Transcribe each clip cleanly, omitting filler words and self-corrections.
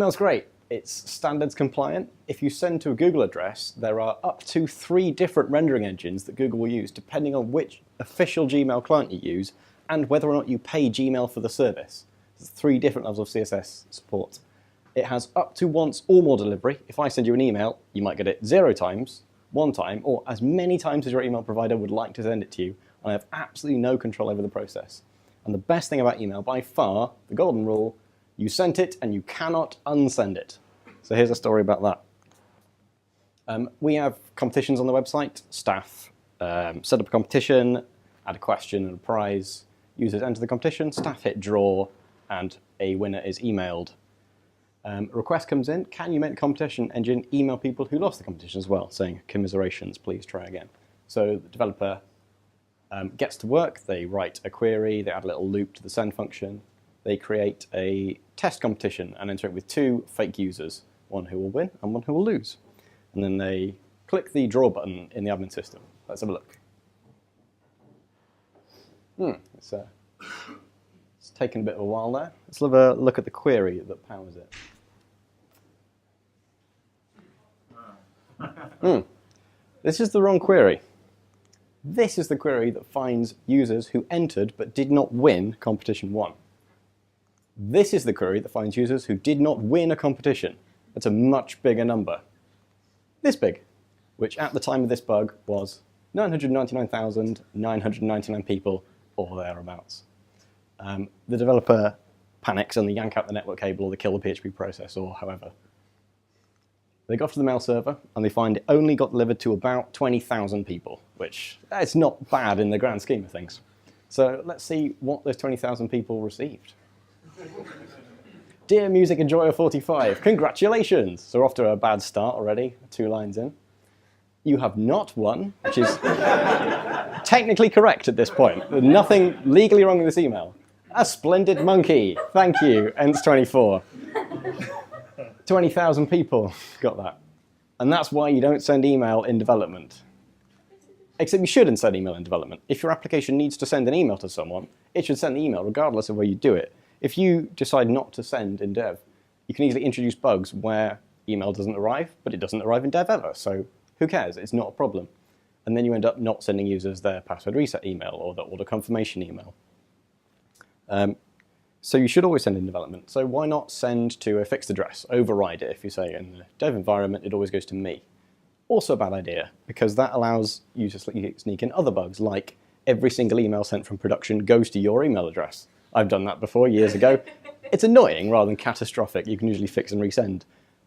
Email's great. It's standards compliant. If you send to a Google address, there are up to 3 different rendering engines that Google will use, depending on which official Gmail client you use and whether or not you pay Gmail for the service. There's 3 different levels of CSS support. It has up to once or more delivery. If I send you an email, you might get it 0 times, 1 time, or as many times as your email provider would like to send it to you. And I have absolutely no control over the process. And the best thing about email, by far, the golden rule, you sent it and you cannot unsend it. So here's a story about that. We have competitions on the website. Staff set up a competition, add a question and a prize. Users enter the competition, staff hit draw, and a winner is emailed. A request comes in, can you make the competition engine email people who lost the competition as well, saying, commiserations, please try again. So the developer gets to work, they write a query, they add a little loop to the send function, they create a test competition and enter it with 2 fake users, one who will win and one who will lose. And then they click the draw button in the admin system. Let's have a look. It's taken a bit of a while there. Let's have a look at the query that powers it. This is the wrong query. This is the query that finds users who entered but did not win competition 1. This is the query that finds users who did not win a competition. That's a much bigger number. This big, which at the time of this bug was 999,999 people or thereabouts. The developer panics and they yank out the network cable or they kill the PHP process or however. They go off to the mail server and they find it only got delivered to about 20,000 people, which is not bad in the grand scheme of things. So let's see what those 20,000 people received. Dear Music Enjoyer 45, congratulations! So we're off to a bad start already, 2 lines in. You have not won, which is technically correct at this point. There's nothing legally wrong with this email. A splendid monkey, thank you, ENS24. 20,000 people got that. And that's why you don't send email in development. Except you shouldn't send email in development. If your application needs to send an email to someone, it should send the email regardless of where you do it. If you decide not to send in dev, you can easily introduce bugs where email doesn't arrive, but it doesn't arrive in dev ever. So who cares? It's not a problem. And then you end up not sending users their password reset email or the order confirmation email. So you should always send in development. So why not send to a fixed address, override it if you say in the dev environment it always goes to me. Also a bad idea, because that allows you to sneak in other bugs, like every single email sent from production goes to your email address. I've done that before years ago. It's annoying rather than catastrophic. You can usually fix and resend.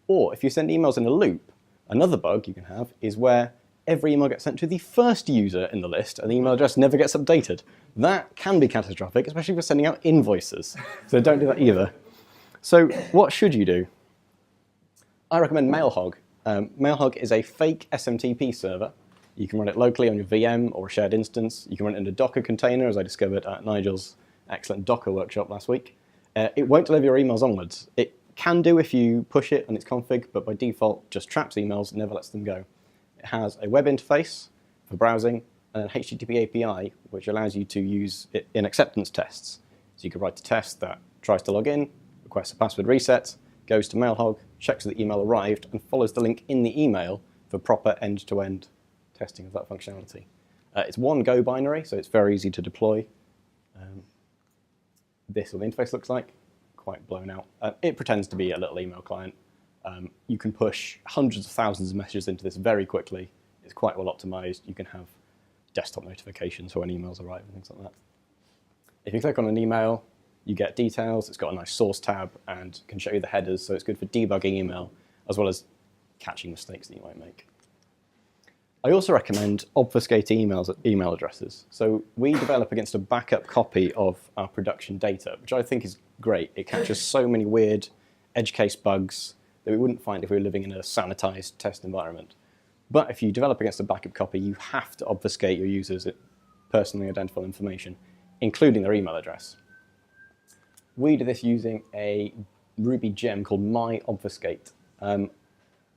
Or if you send emails in a loop, another bug you can have is where every email gets sent to the first user in the list and the email address never gets updated. That can be catastrophic, especially for sending out invoices. So don't do that either. So what should you do? I recommend Mailhog. Mailhog is a fake SMTP server. You can run it locally on your VM or a shared instance. You can run it in a Docker container, as I discovered at Nigel's excellent Docker workshop last week. It won't deliver your emails onwards. It can do if you push it and it's config, but by default just traps emails, never lets them go. It has a web interface for browsing and an HTTP API, which allows you to use it in acceptance tests. So you could write a test that tries to log in, requests a password reset, goes to Mailhog, checks that the email arrived, and follows the link in the email for proper end-to-end testing of that functionality. It's one Go binary, so it's very easy to deploy. This is what the interface looks like, quite blown out. It pretends to be a little email client. You can push hundreds of thousands of messages into this very quickly. It's quite well optimized. You can have desktop notifications for when emails arrive and things like that. If you click on an email, you get details. It's got a nice source tab and can show you the headers, so it's good for debugging email as well as catching mistakes that you might make. I also recommend obfuscating email addresses. So we develop against a backup copy of our production data, which I think is great. It captures so many weird edge case bugs that we wouldn't find if we were living in a sanitized test environment. But if you develop against a backup copy, you have to obfuscate your users' personally identifiable information, including their email address. We do this using a Ruby gem called myObfuscate.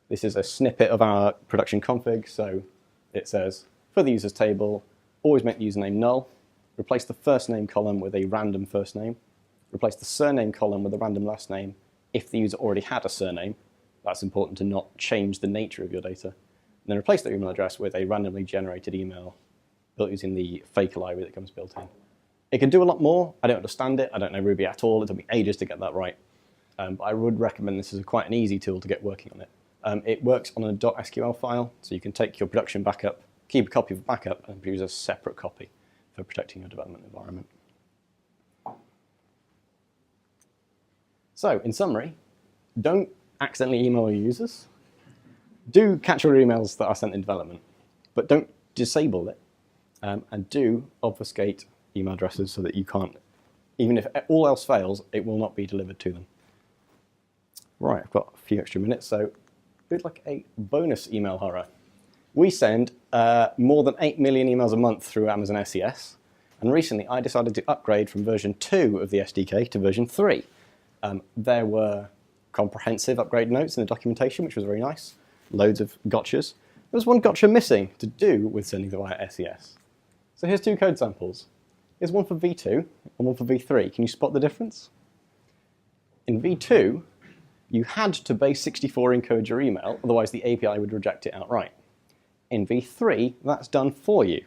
This is a snippet of our production config, so it says, for the users table, always make the username null, replace the first name column with a random first name, replace the surname column with a random last name, if the user already had a surname, that's important to not change the nature of your data. And then replace that email address with a randomly generated email built using the faker library that comes built in. It can do a lot more. I don't understand it. I don't know Ruby at all. It took me ages to get that right. But I would recommend this as quite an easy tool to get working on it. It works on a .sql file, so you can take your production backup, keep a copy of the backup, and produce a separate copy for protecting your development environment. So, in summary, don't accidentally email your users. Do catch all your emails that are sent in development, but don't disable it. And do obfuscate email addresses so that you can't, even if all else fails, it will not be delivered to them. Right, I've got a few extra minutes, so a bit like a bonus email horror. We send more than 8 million emails a month through Amazon SES, and recently I decided to upgrade from version 2 of the SDK to version 3. There were comprehensive upgrade notes in the documentation, which was very nice. Loads of gotchas. There was one gotcha missing to do with sending via SES. So here's 2 code samples. Here's one for v2 and one for v3. Can you spot the difference? In v2, you had to base 64 encode your email, otherwise the API would reject it outright. In v3, that's done for you.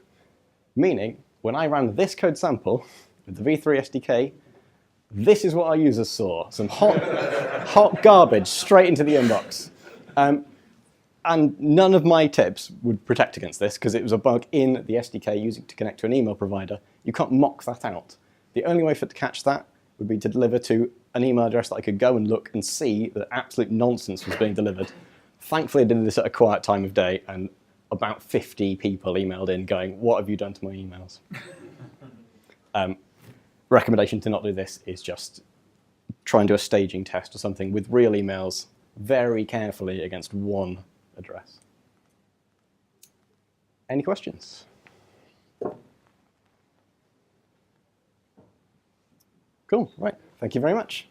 Meaning, when I ran this code sample with the v3 SDK, this is what our users saw. Some hot garbage straight into the inbox. And none of my tips would protect against this because it was a bug in the SDK using to connect to an email provider. You can't mock that out. The only way for it to catch that would be to deliver to an email address that I could go and look and see that absolute nonsense was being delivered. Thankfully, I did this at a quiet time of day, and about 50 people emailed in going, "What have you done to my emails?" Recommendation to not do this is just try and do a staging test or something with real emails very carefully against one address. Any questions? Cool, right. Thank you very much.